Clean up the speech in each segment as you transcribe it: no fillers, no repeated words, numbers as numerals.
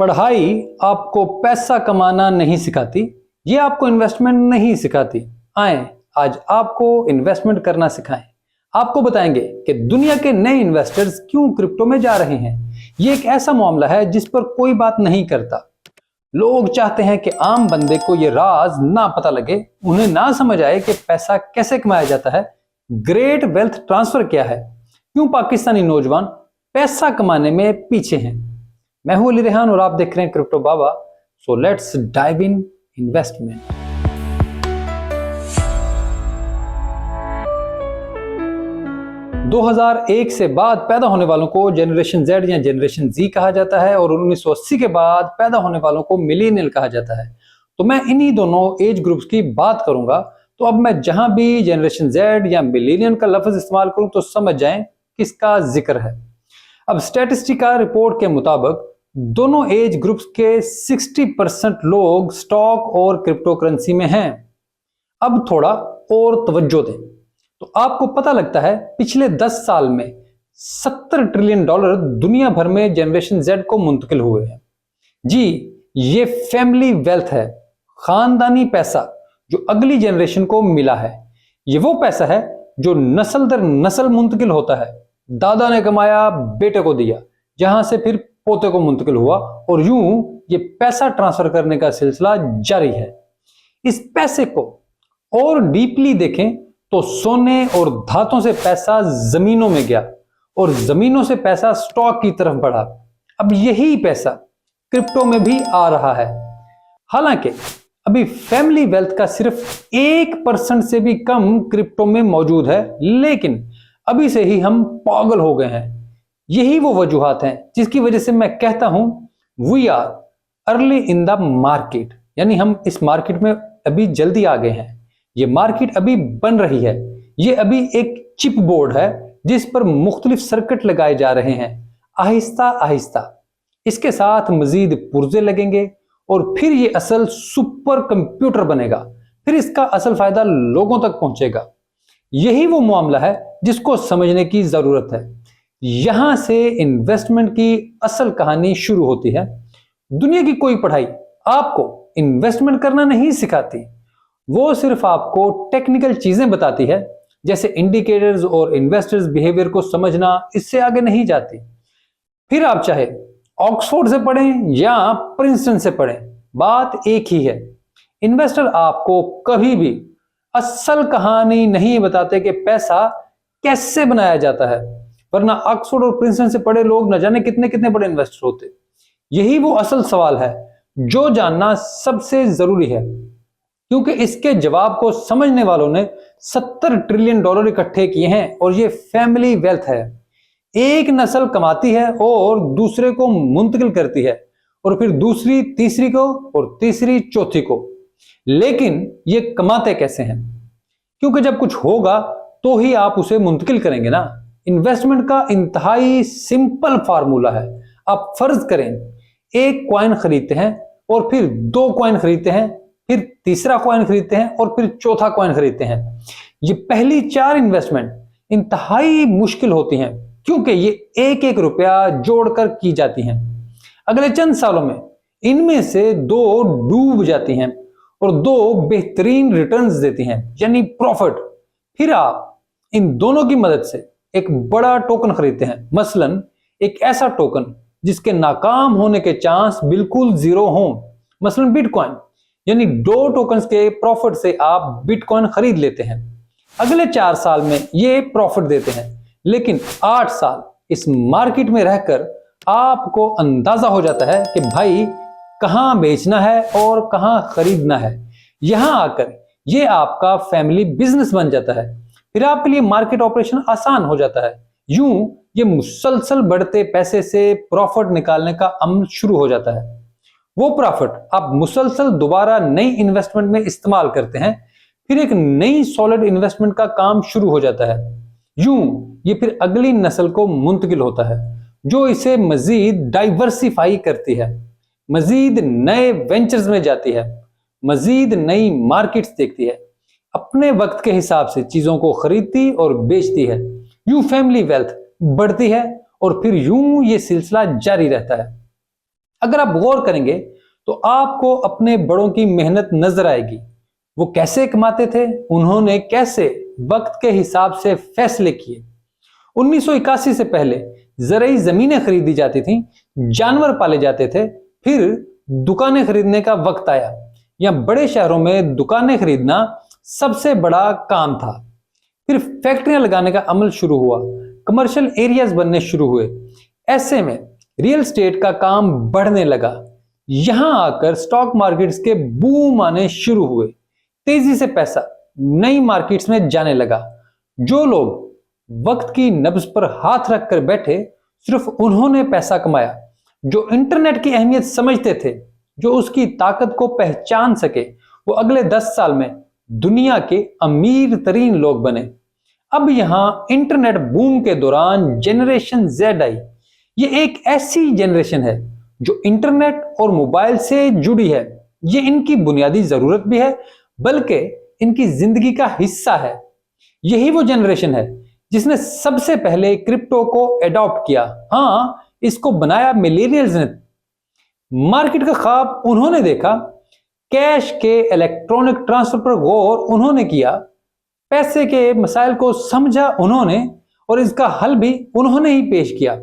पढ़ाई आपको पैसा कमाना नहीं सिखाती, ये आपको इन्वेस्टमेंट नहीं सिखाती। आए आज आपको इन्वेस्टमेंट करना सिखाएं। आपको बताएंगे कि दुनिया के नए इन्वेस्टर्स क्यों क्रिप्टो में जा रहे हैं। ये एक ऐसा मामला है जिस पर कोई बात नहीं करता। लोग चाहते हैं कि आम बंदे को ये राज ना पता लगे, उन्हें ना समझ आए कि पैसा कैसे कमाया जाता है, ग्रेट वेल्थ ट्रांसफर क्या है, क्यों पाकिस्तानी नौजवान पैसा कमाने में पीछे हैं। मैं हूं अली रेहान और आप देख रहे हैं crypto Baba. So let's dive in investment. दो 2001 से बाद पैदा होने वालों को जनरेशन जेड या जनरेशन जी कहा जाता है और 1980 के बाद पैदा होने वालों को मिलेनियल कहा जाता है। तो मैं इन्हीं दोनों एज ग्रुप्स की बात करूंगा। तो अब मैं जहां भी जनरेशन जेड या मिलेनियल का लफ्ज इस्तेमाल करूं तो समझ जाएं किसका जिक्र है। अब स्टैटिस्टिका रिपोर्ट के मुताबिक दोनों एज ग्रुप्स के 60% लोग स्टॉक और क्रिप्टो करेंसी में हैं। अब थोड़ा और तवज्जो दें तो आपको पता लगता है पिछले 10 साल में $70 ट्रिलियन दुनिया भर में जनरेशन जेड को मुंतकिल हुए हैं। जी, ये फैमिली वेल्थ है, खानदानी पैसा जो अगली जनरेशन को मिला है। ये वो पैसा है जो नस्ल दर नस्ल मुंतकिल होता है। दादा ने कमाया, बेटे को दिया, जहां से फिर पोते को मुंतकिल हुआ और यूं ये पैसा ट्रांसफर करने का सिलसिला जारी है। इस पैसे को और डीपली देखें तो सोने और धातों से पैसा जमीनों में गया और जमीनों से पैसा स्टॉक की तरफ बढ़ा। अब यही पैसा क्रिप्टो में भी आ रहा है। हालांकि अभी फैमिली वेल्थ का सिर्फ 1% से भी कम क्रिप्टो में मौजूद है, लेकिन अभी से ही हम पागल हो गए हैं। यही वो वजूहात हैं जिसकी वजह से मैं कहता हूं we are early in the market, यानी हम इस मार्केट में अभी जल्दी आ गए हैं। ये मार्केट अभी बन रही है। ये अभी एक चिप बोर्ड है जिस पर मुख्तलिफ सर्किट लगाए जा रहे हैं। आहिस्ता आहिस्ता इसके साथ मजीद पुर्जे लगेंगे और फिर ये असल सुपर कंप्यूटर बनेगा। फिर इसका असल फायदा लोगों तक पहुंचेगा। यही वो मामला है जिसको समझने की जरूरत है। यहां से इन्वेस्टमेंट की असल कहानी शुरू होती है। दुनिया की कोई पढ़ाई आपको इन्वेस्टमेंट करना नहीं सिखाती, वो सिर्फ आपको टेक्निकल चीजें बताती है, जैसे इंडिकेटर्स और इन्वेस्टर्स बिहेवियर को समझना। इससे आगे नहीं जाती। फिर आप चाहे ऑक्सफोर्ड से पढ़ें या प्रिंसटन से पढ़ें, बात एक ही है। इन्वेस्टर आपको कभी भी असल कहानी नहीं बताते कि पैसा कैसे बनाया जाता है, वरना ऑक्सफोर्ड और प्रिंसटन से पढ़े लोग न जाने कितने कितने बड़े इन्वेस्टर होते। यही वो असल सवाल है जो जानना सबसे जरूरी है, क्योंकि इसके जवाब को समझने वालों ने $70 ट्रिलियन इकट्ठे किए हैं और ये फैमिली वेल्थ है। एक नस्ल कमाती है और दूसरे को मुंतकिल करती है और फिर दूसरी तीसरी को और तीसरी चौथी को। लेकिन ये कमाते कैसे हैं? क्योंकि जब कुछ होगा तो ही आप उसे मुंतकिल करेंगे ना। इन्वेस्टमेंट का इंतहाई सिंपल फार्मूला है। आप फर्ज करें एक कॉइन खरीदते हैं और फिर 2 कॉइन खरीदते हैं, फिर तीसरा कॉइन खरीदते हैं और फिर चौथा कॉइन खरीदते हैं। ये पहली 4 इन्वेस्टमेंट इंतहाई मुश्किल होती हैं, क्योंकि ये एक एक रुपया जोड़कर की जाती हैं। अगले चंद सालों में इनमें से 2 डूब जाती हैं और 2 बेहतरीन रिटर्न्स देती हैं, यानी प्रॉफिट। फिर आप इन दोनों की मदद से एक बड़ा टोकन खरीदते हैं, मसलन एक ऐसा टोकन जिसके नाकाम होने के चांस बिल्कुल 0 हों, मसलन बिटकॉइन। यानी 2 टोकन्स के प्रॉफिट से आप बिटकॉइन खरीद लेते हैं। अगले 4 साल में ये प्रॉफिट देते हैं, लेकिन 8 साल इस मार्केट में रहकर आपको अंदाजा हो जाता है कि भाई कहां बेचना है और कहां खरीदना है। यहां आकर ये आपका फैमिली बिजनेस बन जाता है। फिर आपके लिए मार्केट ऑपरेशन आसान हो जाता है। यूं ये मुसलसल बढ़ते पैसे से प्रॉफिट निकालने का अमल शुरू हो जाता है। वो प्रॉफिट आप मुसलसल दोबारा नई इन्वेस्टमेंट में इस्तेमाल करते हैं। फिर एक नई सॉलिड इन्वेस्टमेंट का काम शुरू हो जाता है। यूं ये फिर अगली नस्ल को मुंतकिल होता है, जो इसे मजीद डाइवर्सिफाई करती है, मजीद नए वेंचर्स में जाती है, मजीद नई मार्केट्स देखती है, अपने वक्त के हिसाब से चीजों को खरीदती और बेचती है। यूं फैमिली वेल्थ बढ़ती है और फिर यूं ये सिलसिला जारी रहता है। अगर आप गौर करेंगे तो आपको अपने बड़ों की मेहनत नजर आएगी। वो कैसे कमाते थे, उन्होंने कैसे वक्त के हिसाब से फैसले किए। 1981 से पहले ज़राई जमीनें खरीदी जाती थीं, जानवर पाले जाते थे, फिर दुकानें खरीदने का वक्त आया। या बड़े शहरों में दुकानें खरीदना सबसे बड़ा काम था। फिर फैक्ट्रियां लगाने का अमल शुरू हुआ, कमर्शियल एरियाज बनने शुरू हुए। ऐसे में रियल एस्टेट का काम बढ़ने लगा। यहां आकर स्टॉक मार्केट्स के बूम आने शुरू हुए। तेजी से पैसा नई मार्केट्स में जाने लगा। जो लोग वक्त की नब्ज पर हाथ रखकर बैठे, सिर्फ उन्होंने पैसा कमाया। जो इंटरनेट की अहमियत समझते थे, जो उसकी ताकत को पहचान सके, वो अगले 10 साल में दुनिया के अमीर तरीन लोग बने। अब यहां इंटरनेट बूम के दौरान जनरेशन जेड आई। ये एक ऐसी जनरेशन है जो इंटरनेट और मोबाइल से जुड़ी है। ये इनकी बुनियादी जरूरत भी है, बल्कि इनकी जिंदगी का हिस्सा है। यही वो जनरेशन है जिसने सबसे पहले क्रिप्टो को एडॉप्ट किया। हाँ, इसको बनाया मिलेनियल्स ने। मार्केट का ख्वाब उन्होंने देखा, कैश के इलेक्ट्रॉनिक ट्रांसफर पर गौर उन्होंने किया, पैसे के मसाइल को समझा उन्होंने, और इसका हल भी उन्होंने ही पेश किया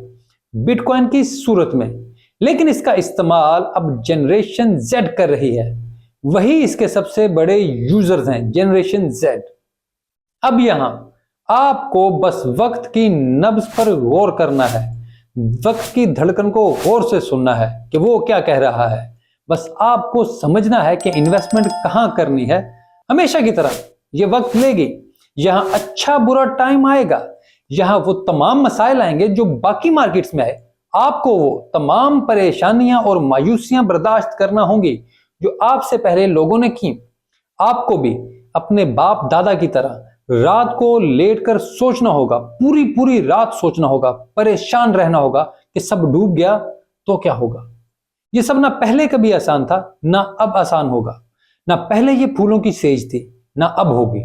बिटकॉइन की सूरत में। लेकिन इसका इस्तेमाल अब जनरेशन जेड कर रही है। वही इसके सबसे बड़े यूजर्स हैं, जनरेशन जेड। अब यहां आपको बस वक्त की नब्ज पर गौर करना है, वक्त की धड़कन को गौर से सुनना है कि वो क्या कह रहा है। बस आपको समझना है कि इन्वेस्टमेंट कहां करनी है। हमेशा की तरह ये वक्त लेगी। यहां अच्छा बुरा टाइम आएगा, यहां वो तमाम मसाइल आएंगे जो बाकी मार्केट्स में आए। आपको वो तमाम परेशानियां और मायूसियां बर्दाश्त करना होंगी जो आपसे पहले लोगों ने की। आपको भी अपने बाप दादा की तरह रात को लेटकर सोचना होगा, पूरी पूरी रात सोचना होगा, परेशान रहना होगा कि सब डूब गया तो क्या होगा। ये सब ना पहले कभी आसान था, ना अब आसान होगा। ना पहले ये फूलों की सेज थी, ना अब होगी।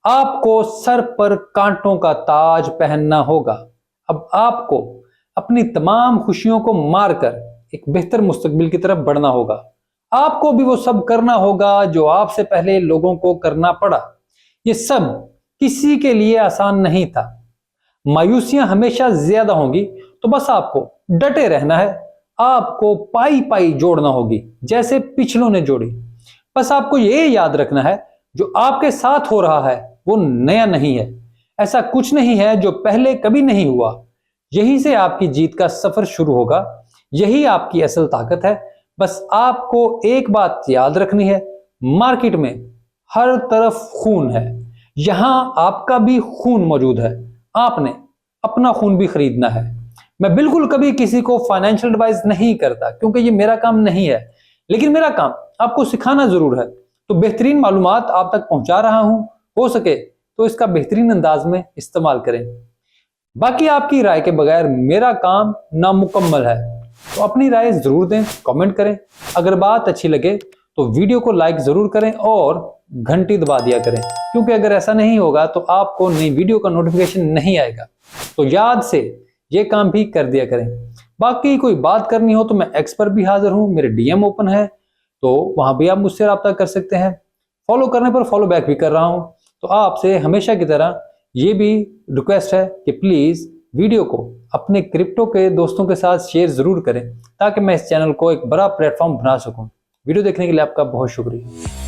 आपको सर पर कांटों का ताज पहनना होगा। अब आपको अपनी तमाम खुशियों को मारकर एक बेहतर मुस्तकबिल की तरफ बढ़ना होगा। आपको भी वो सब करना होगा जो आपसे पहले लोगों को करना पड़ा। ये सब किसी के लिए आसान नहीं था। मायूसियां हमेशा ज्यादा होंगी, तो बस आपको डटे रहना है। आपको पाई पाई जोड़ना होगी, जैसे पिछलों ने जोड़ी। बस आपको ये याद रखना है, जो आपके साथ हो रहा है वो नया नहीं है। ऐसा कुछ नहीं है जो पहले कभी नहीं हुआ। यहीं से आपकी जीत का सफर शुरू होगा। यही आपकी असल ताकत है। बस आपको एक बात याद रखनी है, मार्केट में हर तरफ खून है। यहां आपका भी खून मौजूद है। आपने अपना खून भी खरीदना है। मैं बिल्कुल कभी किसी को फाइनेंशियल एडवाइस नहीं करता, क्योंकि ये मेरा काम नहीं है। लेकिन मेरा काम आपको सिखाना जरूर है। तो बेहतरीन मालूमात आप तक पहुंचा रहा हूं। हो सके तो इसका बेहतरीन अंदाज में इस्तेमाल करें। बाकी आपकी राय के बगैर मेरा काम नामुकम्मल है। तो अपनी राय जरूर दें, कमेंट करें। अगर बात अच्छी लगे तो वीडियो को लाइक जरूर करें और घंटी दबा दिया करें, क्योंकि अगर ऐसा नहीं होगा तो आपको नई वीडियो का नोटिफिकेशन नहीं आएगा। तो याद से ये काम भी कर दिया करें। बाकी कोई बात करनी हो तो मैं एक्स पर भी हाजिर हूं, मेरे डीएम ओपन है, तो वहां भी आप मुझसे रब्ता कर सकते हैं। फॉलो करने पर फॉलो बैक भी कर रहा हूं। तो आपसे हमेशा की तरह ये भी रिक्वेस्ट है कि प्लीज वीडियो को अपने क्रिप्टो के दोस्तों के साथ शेयर जरूर करें, ताकि मैं इस चैनल को एक बड़ा प्लेटफॉर्म बना सकूं। वीडियो देखने के लिए आपका बहुत शुक्रिया।